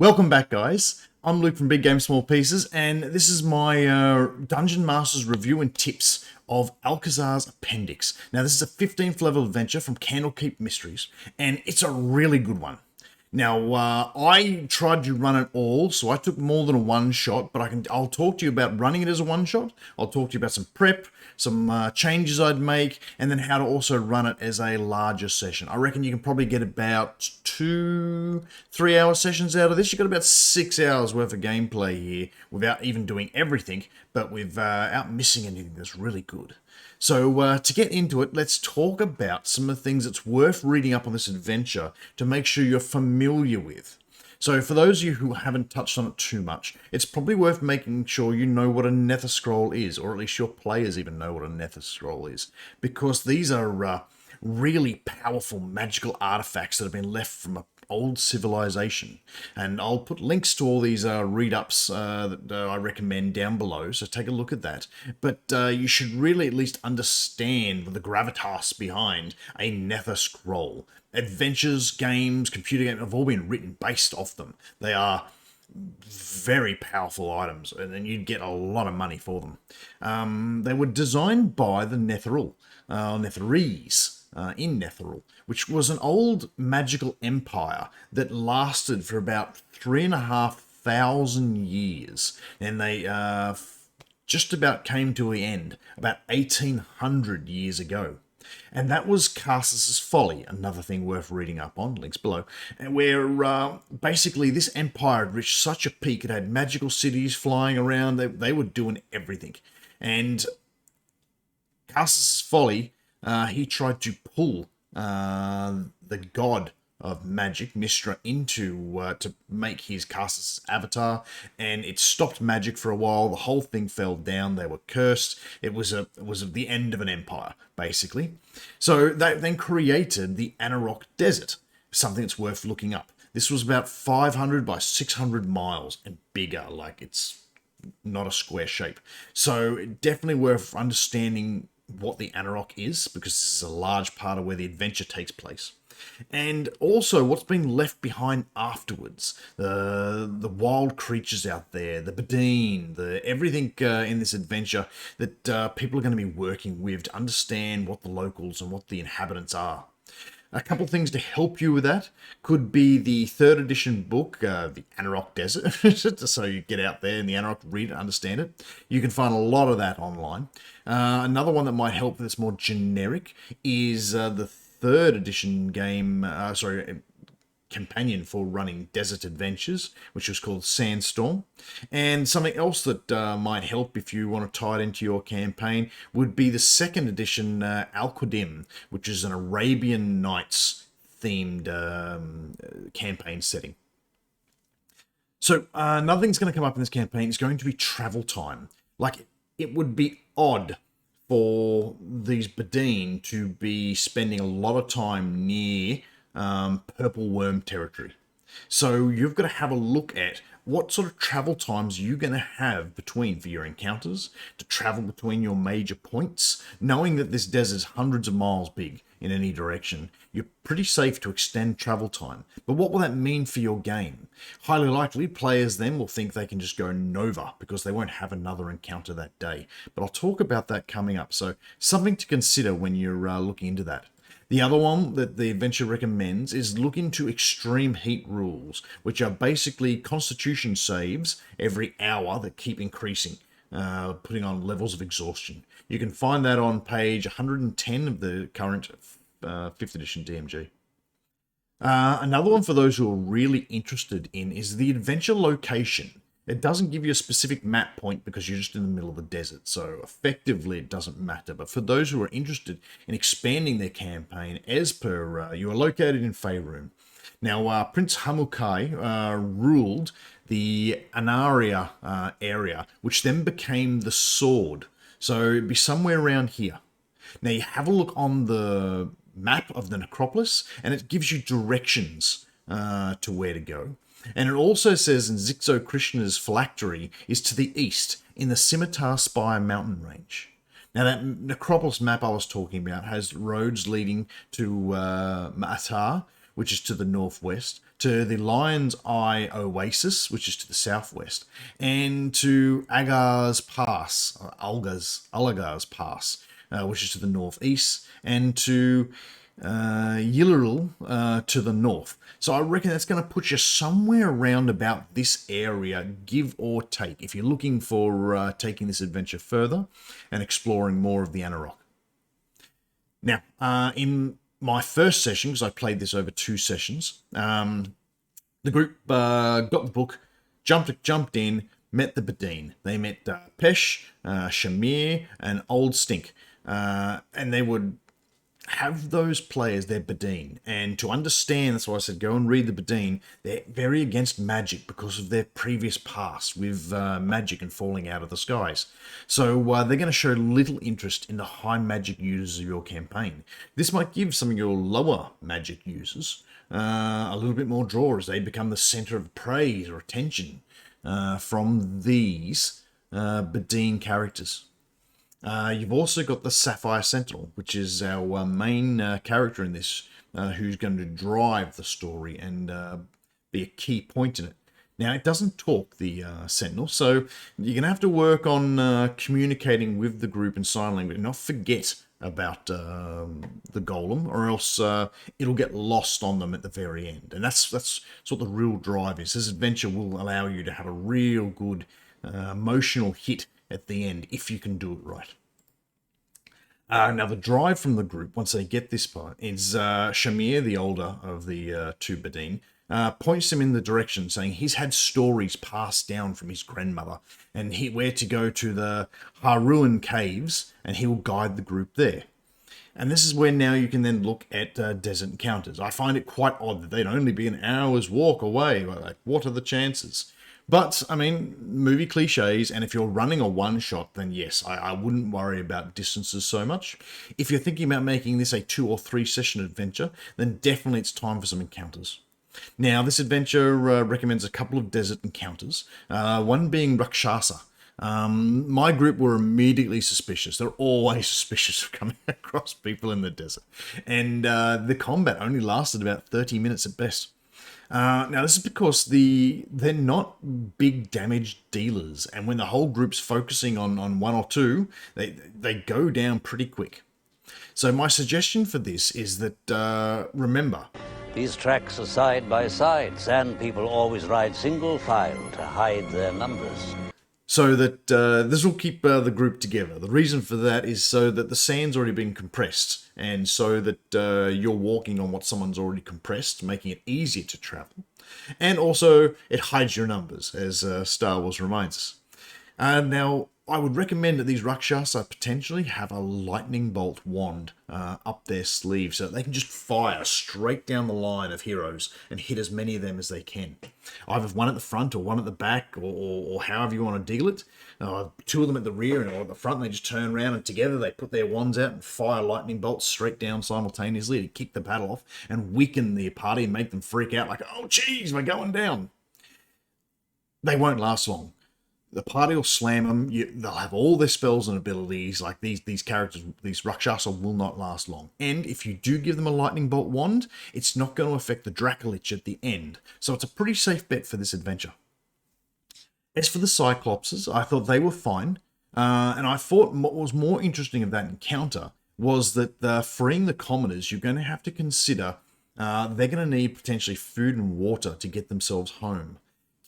Welcome back, guys. I'm Luke from Big Game Small Pieces, and this is my Dungeon Masters review and tips of Alkazaar's Appendix. Now, this is a 15th level adventure from Candlekeep Mysteries, and it's a really good one. Now, I tried to run it all, so I took more than a one-shot, but I'll talk to you about running it as a one-shot. I'll talk to you about some prep, some changes I'd make, and then how to also run it as a larger session. I reckon you can probably get about 2-3 hour sessions out of this. You've got about 6 hours worth of gameplay here without even doing everything, but without missing anything that's really good. So to get into it, let's talk about some of the things that's worth reading up on this adventure to make sure you're familiar with. So for those of you who haven't touched on it too much, it's probably worth making sure you know what a Nether scroll is, or at least your players even know what a Nether scroll is, because these are really powerful magical artifacts that have been left from an old civilization. And I'll put links to all these read-ups that I recommend down below, so take a look at that. But you should really at least understand the gravitas behind a Nether scroll. Adventures, games, computer games have all been written based off them. They are very powerful items, and then you'd get a lot of money for them. They were designed by the Netheril, Netheres, in Netheril, which was an old magical empire that lasted for about 3,500 years, and they just about came to the end about 1,800 years ago. And that was Karsus's folly, another thing worth reading up on, links below, where basically this empire had reached such a peak, it had magical cities flying around, they were doing everything. And Karsus's folly, he tried to pull the god of magic, Mistra, into to make his Karsus avatar, and it stopped magic for a while. The whole thing fell down. They were cursed. It was the end of an empire, basically. So they then created the Anauroch Desert, something that's worth looking up. This was about 500 by 600 miles and bigger, like it's not a square shape. So definitely worth understanding what the Anauroch is, because this is a large part of where the adventure takes place. And also what's been left behind afterwards. The wild creatures out there, the Bedine, everything in this adventure that people are going to be working with to understand what the locals and what the inhabitants are. A couple of things to help you with that could be the 3rd edition book, the Anauroch Desert, so you get out there in the Anauroch, read it, understand it. You can find a lot of that online. Another one that might help that's more generic is the 3rd edition game, companion for running desert adventures, which was called Sandstorm. And something else that might help if you want to tie it into your campaign would be the 2nd edition Alkazaar, which is an Arabian Nights themed campaign setting. So another thing's going to come up in this campaign is going to be travel time. Like, it would be odd for these Bedine to be spending a lot of time near purple worm territory. So you've got to have a look at what sort of travel times you're going to have between for your encounters, to travel between your major points, knowing that this desert is hundreds of miles big in any direction. You're pretty safe to extend travel time. But what will that mean for your game? Highly likely, players then will think they can just go Nova because they won't have another encounter that day. But I'll talk about that coming up. So something to consider when you're looking into that. The other one that the adventure recommends is look into extreme heat rules, which are basically constitution saves every hour that keep increasing, putting on levels of exhaustion. You can find that on page 110 of the current 5th edition DMG. Another one for those who are really interested in is the adventure location. It doesn't give you a specific map point because you're just in the middle of the desert, so effectively it doesn't matter. But for those who are interested in expanding their campaign, as per, you are located in Faerun. Now, Prince Hamukai ruled the Anaria area, which then became the Sword. So it'd be somewhere around here. Now, you have a look on the map of the Necropolis, and it gives you directions to where to go. And it also says in Zixo Krishna's phylactery is to the east in the Scimitar Spire mountain range. Now that Necropolis map I was talking about has roads leading to Ma'atar, which is to the northwest, to the Lion's Eye Oasis, which is to the southwest, and to Agar's Pass, or Alagar's Pass, which is to the northeast, and to Elelium to the north. So I reckon that's going to put you somewhere around about this area, give or take, if you're looking for taking this adventure further and exploring more of the Anauroch. Now, in my first session, because I played this over 2 sessions, the group got the book, jumped in, met the Bedine. They met Pesh, Shamir, and Old Stink. And they would have those players, they're Bedine. And to understand, that's why I said go and read the Bedine, they're very against magic because of their previous past with magic and falling out of the skies. So they're going to show little interest in the high magic users of your campaign. This might give some of your lower magic users a little bit more draw as they become the center of praise or attention from these Bedine characters. You've also got the Sapphire Sentinel, which is our main character in this, who's going to drive the story and be a key point in it. Now, it doesn't talk, the Sentinel, so you're going to have to work on communicating with the group in sign language and not forget about the golem, or else it'll get lost on them at the very end. And that's what the real drive is. This adventure will allow you to have a real good emotional hit at the end, if you can do it right. Now, the drive from the group, once they get this part, is Shamir, the older of the 2 Bedine, points them in the direction, saying he's had stories passed down from his grandmother, and where to go to the Haruan caves, and he will guide the group there. And this is where now you can then look at desert encounters. I find it quite odd that they'd only be an hour's walk away. Like, what are the chances? But, I mean, movie cliches, and if you're running a one-shot, then yes, I wouldn't worry about distances so much. If you're thinking about making this a 2 or 3 session adventure, then definitely it's time for some encounters. Now, this adventure recommends a couple of desert encounters, one being Rakshasa. My group were immediately suspicious. They're always suspicious of coming across people in the desert. And the combat only lasted about 30 minutes at best. Now, this is because they're not big damage dealers, and when the whole group's focusing on 1 or 2, they go down pretty quick. So my suggestion for this is that, remember, these tracks are side by side. Sand people always ride single file to hide their numbers. So that this will keep the group together. The reason for that is so that the sand's already been compressed, and so that you're walking on what someone's already compressed, making it easier to travel. And also, it hides your numbers, as Star Wars reminds us. Now, I would recommend that these Rakshasa potentially have a lightning bolt wand up their sleeve so that they can just fire straight down the line of heroes and hit as many of them as they can. Either one at the front or one at the back, or however you want to deal it. 2 of them at the rear or at the front, and they just turn around and together they put their wands out and fire lightning bolts straight down simultaneously to kick the battle off and weaken the party and make them freak out like, oh geez, we're going down. They won't last long. The party will slam them. They'll have all their spells and abilities. Like these characters, these Rakshasa will not last long. And if you do give them a lightning bolt wand, it's not going to affect the Dracolich at the end. So it's a pretty safe bet for this adventure. As for the Cyclopses, I thought they were fine. And I thought what was more interesting of that encounter was that freeing the commoners, you're going to have to consider they're going to need potentially food and water to get themselves home.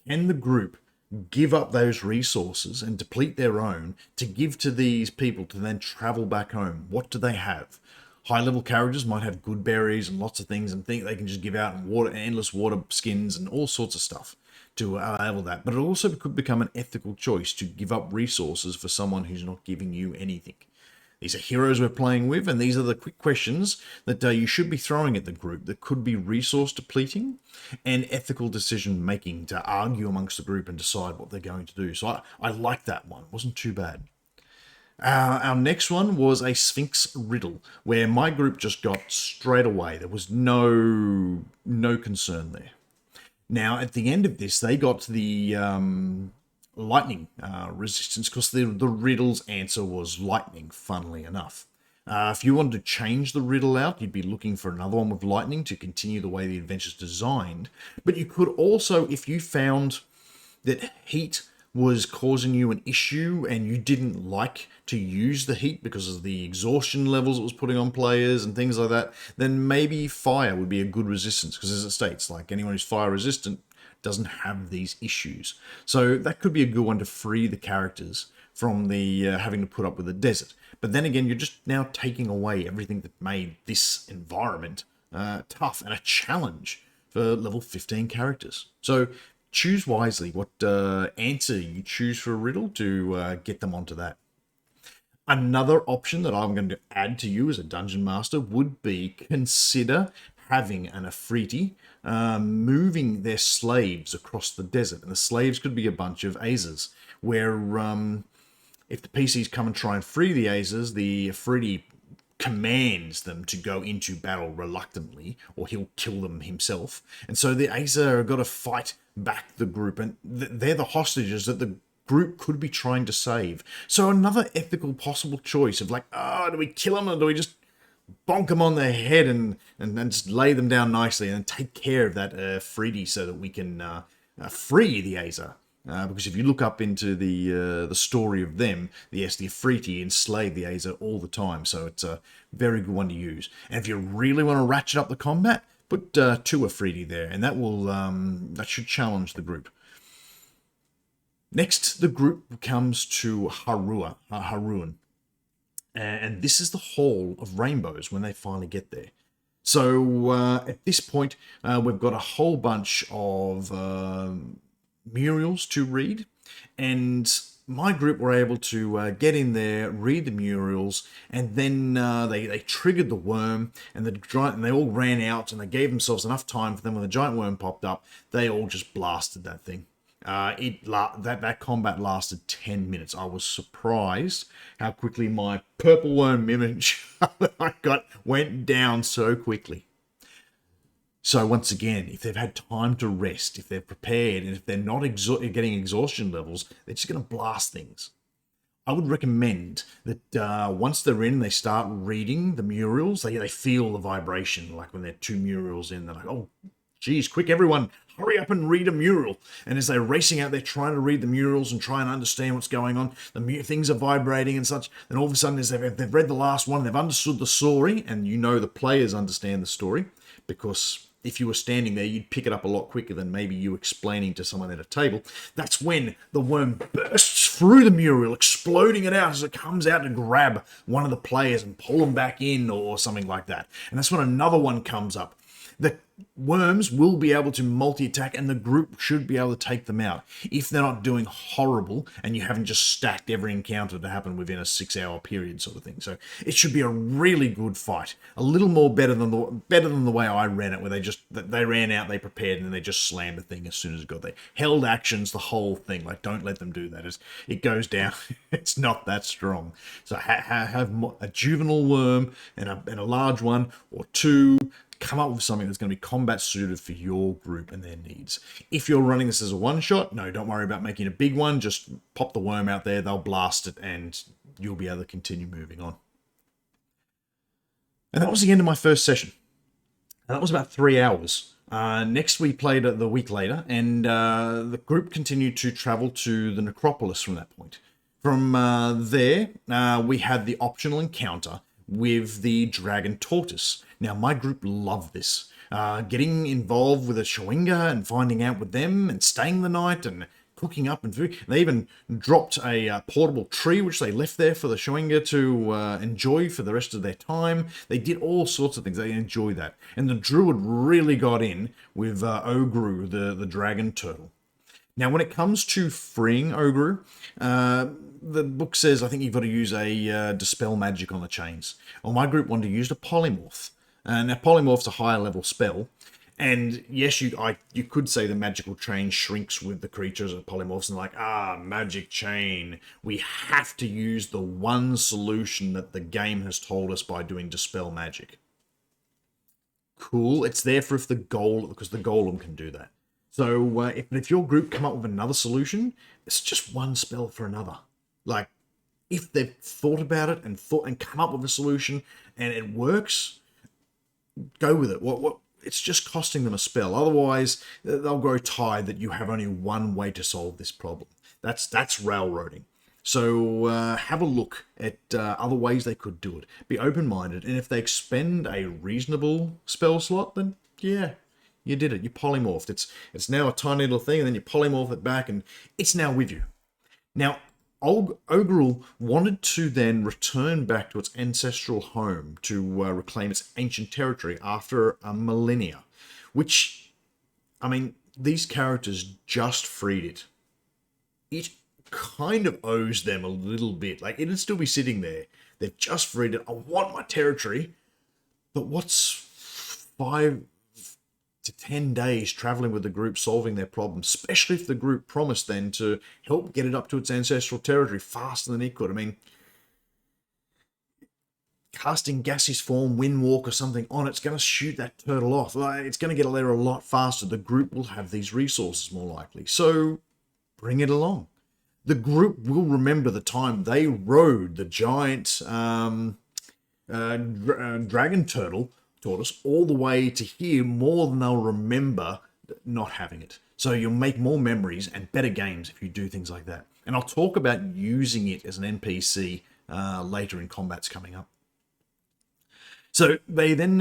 Can the group give up those resources and deplete their own to give to these people to then travel back home? What do they have? High-level characters might have good berries and lots of things and think they can just give out endless water skins and all sorts of stuff to enable that. But it also could become an ethical choice to give up resources for someone who's not giving you anything. These are heroes we're playing with, and these are the quick questions that you should be throwing at the group that could be resource depleting and ethical decision making to argue amongst the group and decide what they're going to do. So I like that one. It wasn't too bad. Our next one was a Sphinx Riddle, where my group just got straight away. There was no concern there. Now, at the end of this, they got the lightning resistance because the riddle's answer was lightning, funnily enough. If you wanted to change the riddle out, you'd be looking for another one with lightning to continue the way the adventure's designed. But you could also, if you found that heat was causing you an issue and you didn't like to use the heat because of the exhaustion levels it was putting on players and things like that, then maybe fire would be a good resistance, because as it states, like, anyone who's fire resistant doesn't have these issues. So that could be a good one to free the characters from the having to put up with the desert. But then again, you're just now taking away everything that made this environment tough and a challenge for level 15 characters. So choose wisely what answer you choose for a riddle to get them onto that. Another option that I'm going to add to you as a dungeon master would be consider having an Afriti moving their slaves across the desert. And the slaves could be a bunch of Azers, where if the PCs come and try and free the Azers, the Afriti commands them to go into battle reluctantly, or he'll kill them himself. And so the Azer have got to fight back the group, and they're the hostages that the group could be trying to save. So another ethical possible choice of like, do we kill them, or do we just bonk them on their head and just lay them down nicely and take care of that Afriti so that we can free the Azer? Because if you look up into the story of them, yes, the Afriti enslave the Azer all the time, so it's a very good one to use. And if you really want to ratchet up the combat, put 2 Afriti there, and that will that should challenge the group. Next, the group comes to Haruun, and this is the Hall of Rainbows when they finally get there. So at this point, we've got a whole bunch of murals to read, and my group were able to get in there, read the murals, and then they triggered the worm, and they all ran out, and they gave themselves enough time for them. When the giant worm popped up, they all just blasted that thing. That combat lasted 10 minutes. I was surprised how quickly my purple worm image that I got went down so quickly. So once again, if they've had time to rest, if they're prepared, and if they're not getting exhaustion levels, they're just going to blast things. I would recommend that once they're in, they start reading the murals, they feel the vibration, like when they're 2 murals in, they're like, oh, geez, quick, everyone, hurry up and read a mural. And as they're racing out, they're trying to read the murals and try and understand what's going on. Things are vibrating and such. Then all of a sudden, as they've read the last one, they've understood the story, and you know the players understand the story, because if you were standing there, you'd pick it up a lot quicker than maybe you explaining to someone at a table. That's when the worm bursts through the mural, exploding it out as it comes out to grab one of the players and pull them back in or something like that. And that's when another one comes up. The worms will be able to multi-attack, and the group should be able to take them out if they're not doing horrible and you haven't just stacked every encounter to happen within a 6-hour period, sort of thing. So it should be a really good fight, a little more better than the way I ran it, where they ran out, they prepared, and then they just slammed the thing as soon as it got there. Held actions, the whole thing. Like, don't let them do that. It goes down. It's not that strong. So have a juvenile worm and a large one, or 2. Come up with something that's going to be combat suited for your group and their needs. If you're running this as a one-shot, no, don't worry about making a big one. Just pop the worm out there, they'll blast it, and you'll be able to continue moving on. And that was the end of my first session. And that was about 3 hours. Next, we played the week later, and the group continued to travel to the Necropolis from that point. From there, we had the optional encounter with the Dragon Tortoise. Now, my group loved this. Getting involved with a Shawinga and finding out with them and staying the night and cooking up and food. They even dropped a portable tree, which they left there for the Shawinga to enjoy for the rest of their time. They did all sorts of things. They enjoyed that. And the Druid really got in with Ogru, the dragon turtle. Now, when it comes to freeing Ogru, the book says, I think you've got to use a Dispel Magic on the chains. Well, my group wanted to use a Polymorph. Now, Polymorph's a higher level spell. And yes, you could say the magical chain shrinks with the creatures of polymorphs, and like, magic chain. We have to use the one solution that the game has told us by doing Dispel Magic. Cool. It's there for because the Golem can do that. So if your group come up with another solution, it's just one spell for another. Like, If they've thought about it and come up with a solution and it works, go with it. What it's just costing them a spell. Otherwise, they'll grow tired that you have only one way to solve this problem. That's railroading. So have a look at other ways they could do it. Be open-minded, and if they expend a reasonable spell slot, then yeah, you did it. You polymorphed. It's now a tiny little thing, and then you polymorph it back, and it's now with you. Now, Ogrul wanted to then return back to its ancestral home to reclaim its ancient territory after a millennia, which, I mean, these characters just freed it. It kind of owes them a little bit. Like, it'd still be sitting there. They've just freed it. I want my territory, but what's 5 to 10 days traveling with the group solving their problem, especially if the group promised then to help get it up to its ancestral territory faster than it could. I mean, casting gaseous form, windwalk or something on it's going to shoot that turtle off. It's going to get there a lot faster. The group will have these resources more likely. So bring it along. The group will remember the time they rode the giant dragon turtle tortoise all the way to here more than they'll remember not having it. So you'll make more memories and better games if you do things like that. And I'll talk about using it as an NPC later in combats coming up. So they then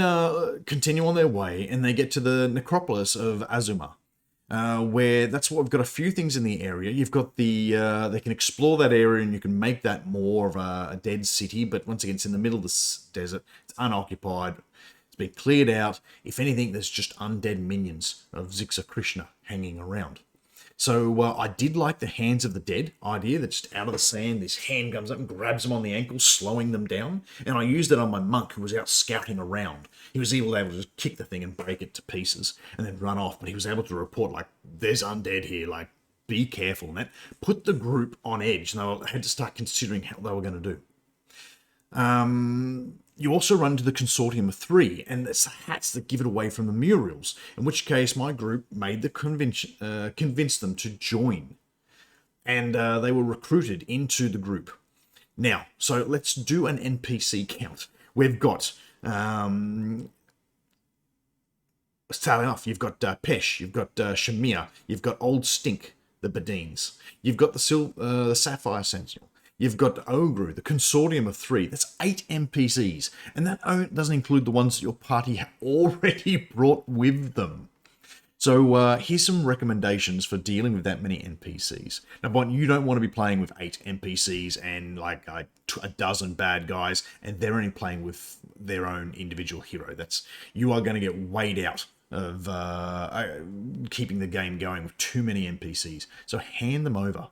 continue on their way and they get to the Necropolis of Azuma, where that's what we've got a few things in the area. You've got the, they can explore that area and you can make that more of a dead city, but once again, it's in the middle of the desert, it's unoccupied. It's been cleared out. If anything, there's just undead minions of Zixa Krishna hanging around. So I did like the Hands of the Dead idea, that just out of the sand, this hand comes up and grabs them on the ankles, slowing them down. And I used it on my monk who was out scouting around. He was able to just kick the thing and break it to pieces and then run off. But he was able to report, like, there's undead here, like, be careful. And that put the group on edge, and they had to start considering how they were going to do. You also run to the Consortium of 3, and it's the hats that give it away from the Muriels, in which case my group made the convinced them to join. And they were recruited into the group. Now, so let's do an NPC count. We've got, starting off, you've got Pesh, you've got Shamir, you've got Old Stink, the Bedines, you've got the Sapphire Sentinel, you've got Ogru, the Consortium of 3. That's 8 NPCs. And that doesn't include the ones that your party already brought with them. So here's some recommendations for dealing with that many NPCs. Now, but you don't want to be playing with 8 NPCs and like a dozen bad guys, and they're only playing with their own individual hero. You are going to get weighed out of keeping the game going with too many NPCs. So hand them over.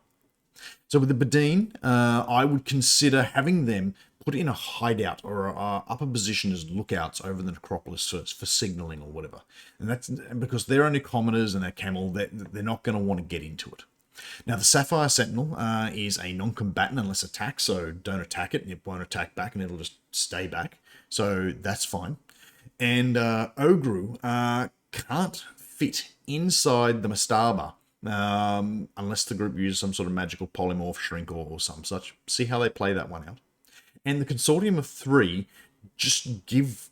So with the Bedine, I would consider having them put in a hideout or a upper position as lookouts over the Necropolis for signaling or whatever. And that's because they're only commoners and they're camel, they're not going to want to get into it. Now, the Sapphire Sentinel is a non-combatant unless attacked, so don't attack it, and it won't attack back, and it'll just stay back. So that's fine. And Ogru can't fit inside the Mastaba, unless the group uses some sort of magical polymorph shrink or some such. See how they play that one out. And the Consortium of 3, just give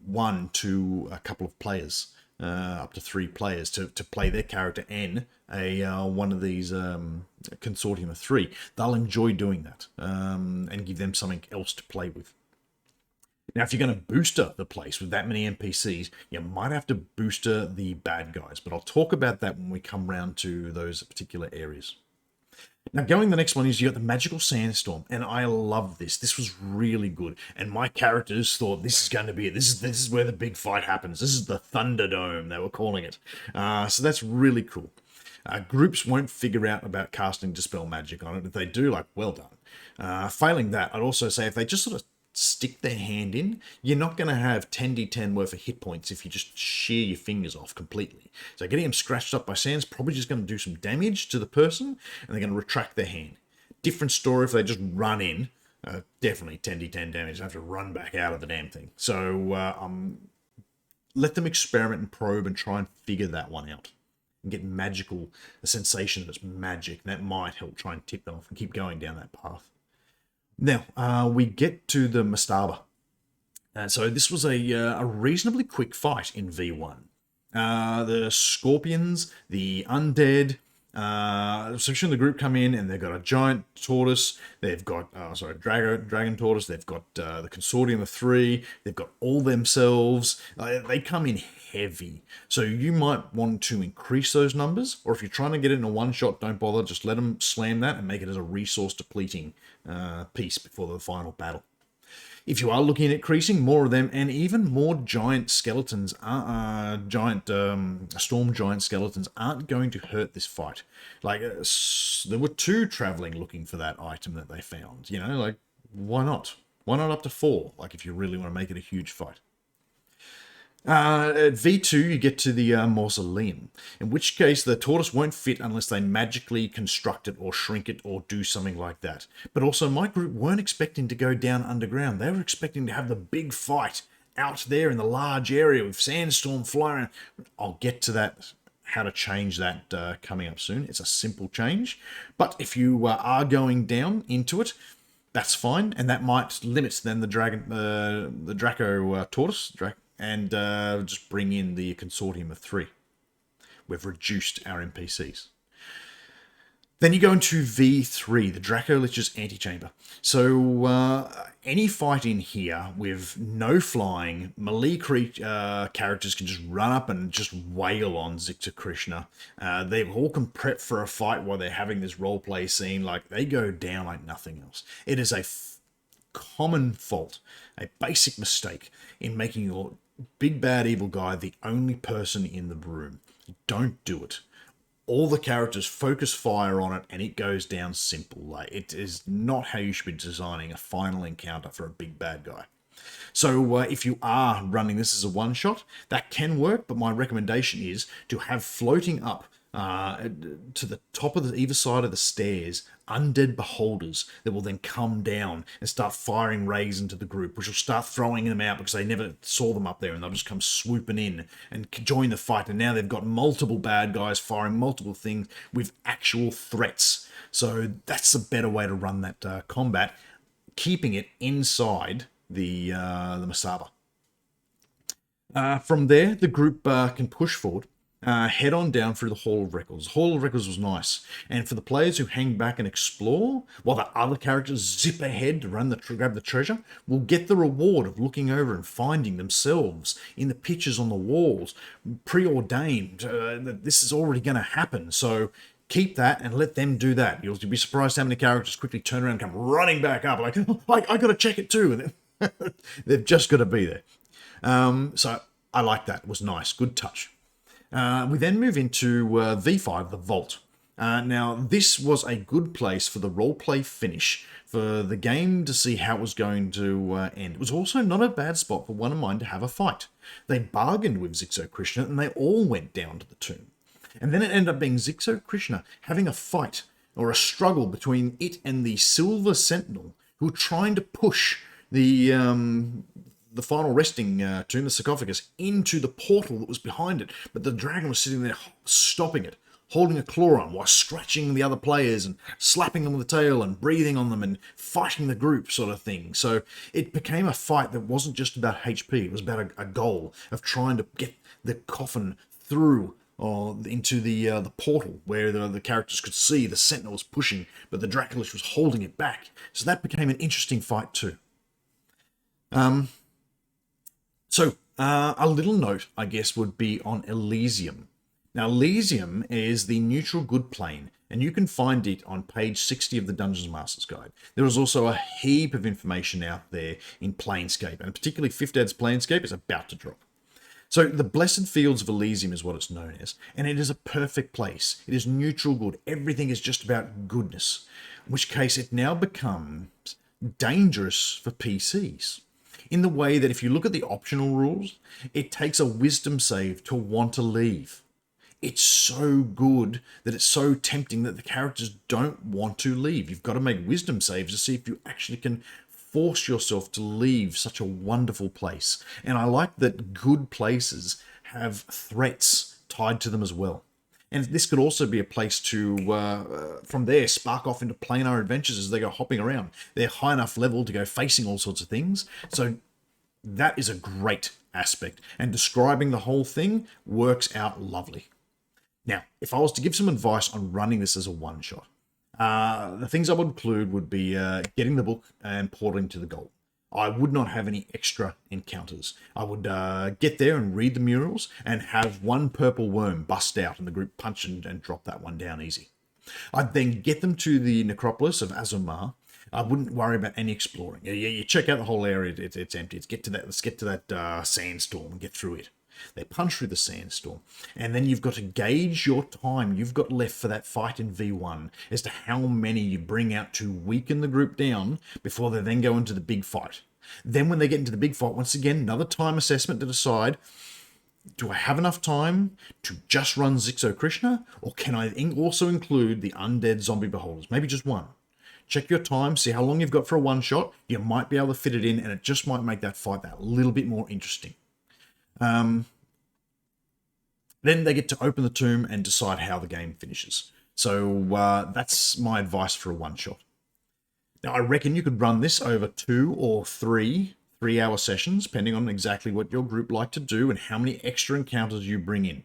one to a couple of players, up to 3 players, to play their character and one of these Consortium of 3. They'll enjoy doing that and give them something else to play with. Now, if you're going to booster the place with that many NPCs, you might have to booster the bad guys, but I'll talk about that when we come round to those particular areas. Now, the next one is you got the Magical Sandstorm, and I love this. This was really good, and my characters thought this is going to be it. This is where the big fight happens. This is the Thunderdome, they were calling it. So that's really cool. Groups won't figure out about casting Dispel Magic on it. If they do, like, well done. Failing that, I'd also say if they just sort of stick their hand in, you're not going to have 10d10 worth of hit points if you just shear your fingers off completely. So getting them scratched up by sand's probably just going to do some damage to the person, and they're going to retract their hand. Different story if they just run in. Definitely 10d10 damage. They have to run back out of the damn thing. So let them experiment and probe and try and figure that one out. And get a sensation that it's magic. And that might help try and tip them off and keep going down that path. Now, we get to the Mastaba. So this was a reasonably quick fight in V1. The Scorpions, the Undead, section of the group come in and they've got a giant tortoise. They've got, dragon tortoise. They've got the consortium of 3. They've got all themselves. They come in heavy. So you might want to increase those numbers, or if you're trying to get it in a one-shot, don't bother. Just let them slam that and make it as a resource depleting piece before the final battle. If you are looking at increasing more of them, and even more giant skeletons, storm giant skeletons aren't going to hurt this fight. Like, there were 2 traveling looking for that item that they found. You know, like, why not? Why not up to 4? Like, if you really want to make it a huge fight. At V2, you get to the Mausoleum, in which case the tortoise won't fit unless they magically construct it or shrink it or do something like that. But also, my group weren't expecting to go down underground. They were expecting to have the big fight out there in the large area with Sandstorm flying around. I'll get to that, how to change that coming up soon. It's a simple change. But if you are going down into it, that's fine, and that might limit then the Draco tortoise, and just bring in the consortium of 3. We've reduced our NPCs. Then you go into V3, the Draco Antichamber. So any fight in here with no flying, melee characters can just run up and just wail on Zikta Krishna. They all can prep for a fight while they're having this roleplay scene. Like, they go down like nothing else. It is a common fault, a basic mistake in making your big bad evil guy the only person in the room. Don't do it. All the characters focus fire on it and it goes down simple. Like, it is not how you should be designing a final encounter for a big bad guy. So if you are running this as a one shot, that can work, but my recommendation is to have floating up to the top of either side of the stairs undead beholders that will then come down and start firing rays into the group, which will start throwing them out because they never saw them up there, and they'll just come swooping in and join the fight. And now they've got multiple bad guys firing multiple things with actual threats. So that's a better way to run that combat, keeping it inside the Masaba. From there, the group can push forward. Head on down through the Hall of Records. Hall of Records was nice. And for the players who hang back and explore, while the other characters zip ahead to grab the treasure, will get the reward of looking over and finding themselves in the pictures on the walls, preordained, that this is already going to happen. So keep that and let them do that. You'll be surprised how many characters quickly turn around and come running back up, like, oh, I got to check it too. They've just got to be there. So I like that. It was nice. Good touch. We then move into V5, the Vault. Now, this was a good place for the roleplay finish, for the game to see how it was going to end. It was also not a bad spot for one of mine to have a fight. They bargained with Zikta Krishna, and they all went down to the tomb. And then it ended up being Zikta Krishna having a fight, or a struggle between it and the Silver Sentinel, who were trying to push the final resting tomb, the sarcophagus, into the portal that was behind it. But the dragon was sitting there stopping it, holding a claw on while scratching the other players and slapping them with the tail and breathing on them and fighting the group sort of thing. So it became a fight that wasn't just about HP. It was about a goal of trying to get the coffin through or into the portal where the characters could see the Sentinel was pushing, but the Dracolich was holding it back. So that became an interesting fight too. So, a little note, I guess, would be on Elelium. Now, Elelium is the neutral good plane, and you can find it on page 60 of the Dungeons Master's Guide. There is also a heap of information out there in Planescape, and particularly Fifth Ed's Planescape is about to drop. So, the Blessed Fields of Elelium is what it's known as, and it is a perfect place. It is neutral good. Everything is just about goodness, in which case it now becomes dangerous for PCs. In the way that if you look at the optional rules, it takes a wisdom save to want to leave. It's so good that it's so tempting that the characters don't want to leave. You've got to make wisdom saves to see if you actually can force yourself to leave such a wonderful place. And I like that good places have threats tied to them as well. And this could also be a place to, from there, spark off into planar adventures as they go hopping around. They're high enough level to go facing all sorts of things. So that is a great aspect. And describing the whole thing works out lovely. Now, if I was to give some advice on running this as a one-shot, the things I would include would be getting the book and portaling to the goal. I would not have any extra encounters. I would get there and read the murals and have one purple worm bust out and the group punch and drop that one down easy. I'd then get them to the Necropolis of Azuma. I wouldn't worry about any exploring. You check out the whole area, it's empty. Let's get to that Sandstorm and get through it. They punch through the Sandstorm, and then you've got to gauge your time you've got left for that fight in V1 as to how many you bring out to weaken the group down before they then go into the big fight. Then when they get into the big fight, once again, another time assessment to decide, do I have enough time to just run Zixo Krishna, or can I also include the undead zombie beholders? Maybe just one. Check your time, see how long you've got for a one-shot. You might be able to fit it in, and it just might make that fight that little bit more interesting. Then they get to open the tomb and decide how the game finishes. So that's my advice for a one-shot. Now, I reckon you could run this over 2 or 3 3-hour sessions, depending on exactly what your group like to do and how many extra encounters you bring in.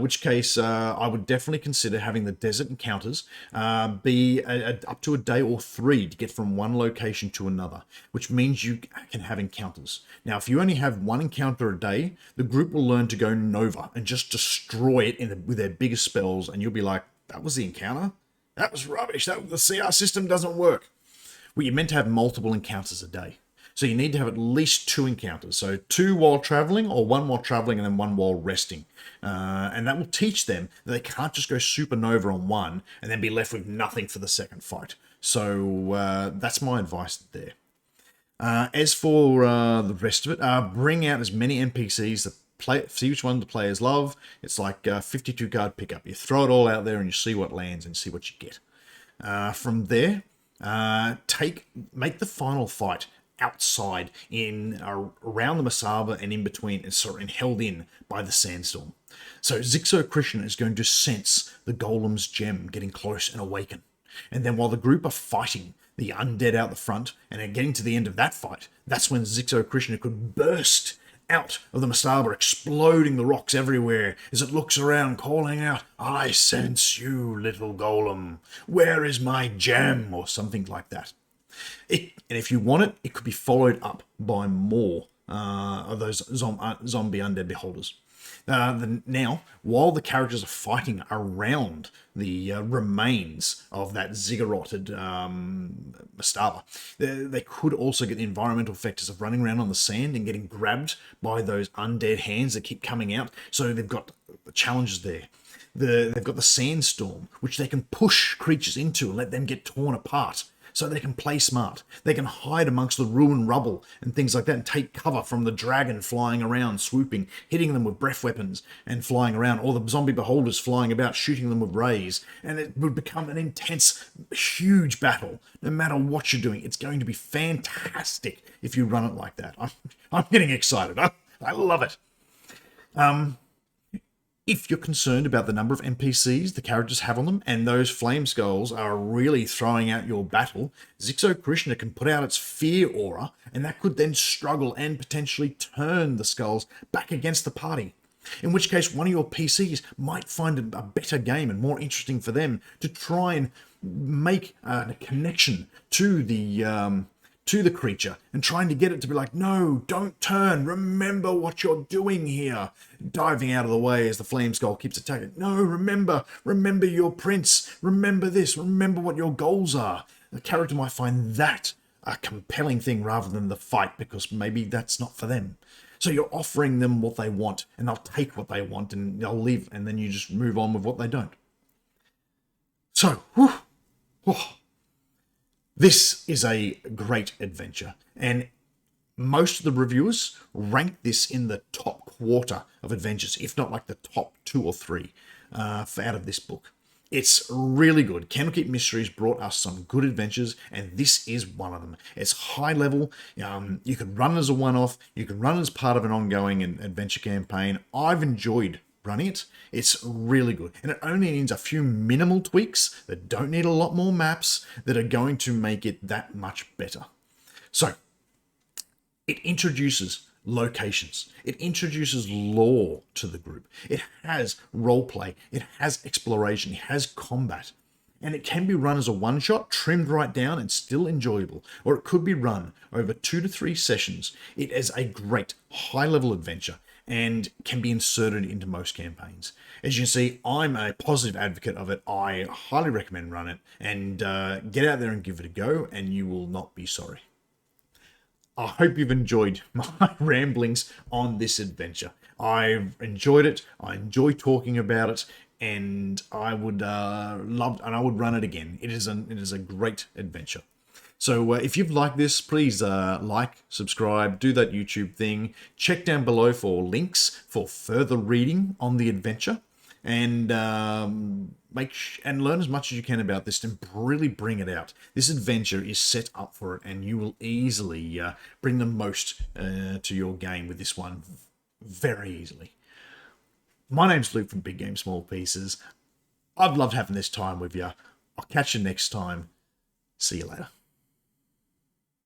Which case, I would definitely consider having the desert encounters be up to a day or 3 to get from one location to another, which means you can have encounters. Now, if you only have one encounter a day, the group will learn to go Nova and just destroy it with their biggest spells, and you'll be like, that was the encounter? That was rubbish. The CR system doesn't work. Well, you're meant to have multiple encounters a day. So you need to have at least 2 encounters. So 2 while traveling, or 1 while traveling and then 1 while resting. And that will teach them that they can't just go supernova on one and then be left with nothing for the second fight. So that's my advice there. As for the rest of it, bring out as many NPCs that see which one the players love. It's like a 52 card pickup. You throw it all out there and you see what lands and see what you get. From there, make the final fight outside around the Masaba and in between and held in by the Sandstorm. So Zixo Krishna is going to sense the Golem's gem getting close and awaken. And then while the group are fighting the undead out the front and are getting to the end of that fight, that's when Zixo Krishna could burst out of the Masaba, exploding the rocks everywhere as it looks around, calling out, "I sense you, little Golem. Where is my gem?" or something like that. And if you want it, it could be followed up by more of those zombie undead beholders. Now, while the characters are fighting around the remains of that zigguratted mastaba, they could also get the environmental factors of running around on the sand and getting grabbed by those undead hands that keep coming out. So they've got the challenges there. They've got the Sandstorm, which they can push creatures into and let them get torn apart. So they can play smart. They can hide amongst the ruined rubble and things like that and take cover from the dragon flying around, swooping, hitting them with breath weapons and flying around, or the zombie beholders flying about, shooting them with rays. And it would become an intense, huge battle. No matter what you're doing, it's going to be fantastic if you run it like that. I'm getting excited. I love it. If you're concerned about the number of NPCs the characters have on them, and those flame skulls are really throwing out your battle, Zixo Krishna can put out its fear aura, and that could then struggle and potentially turn the skulls back against the party. In which case, one of your PCs might find a better game and more interesting for them to try and make a connection to the creature and trying to get it to be like, no, don't turn. Remember what you're doing here. Diving out of the way as the flame skull keeps attacking. No, remember your prince. Remember this. Remember what your goals are. The character might find that a compelling thing rather than the fight, because maybe that's not for them. So you're offering them what they want, and they'll take what they want and they'll leave, and then you just move on with what they don't. So, this is a great adventure, and most of the reviewers rank this in the top quarter of adventures, if not like the top 2 or 3 out of this book. It's really good. Candlekeep Mysteries brought us some good adventures, and this is one of them. It's high level. You can run as a one-off. You can run as part of an ongoing adventure campaign. I've enjoyed running it. It's really good. And it only needs a few minimal tweaks that don't need a lot more maps that are going to make it that much better. So, it introduces locations. It introduces lore to the group. It has roleplay. It has exploration. It has combat. And it can be run as a one-shot, trimmed right down and still enjoyable. Or it could be run over 2 to 3 sessions. It is a great high-level adventure and can be inserted into most campaigns. As you can see, I'm a positive advocate of it. I highly recommend run it. And get out there and give it a go, and you will not be sorry. I hope you've enjoyed my ramblings on this adventure. I've enjoyed it. I enjoy talking about it, and I would I would run it again. It is a great adventure. So if you've liked this, please like, subscribe, do that YouTube thing. Check down below for links for further reading on the adventure, and learn as much as you can about this and really bring it out. This adventure is set up for it, and you will easily bring the most to your game with this one very easily. My name's Luke from Big Game Small Pieces. I've loved having this time with you. I'll catch you next time. See you later.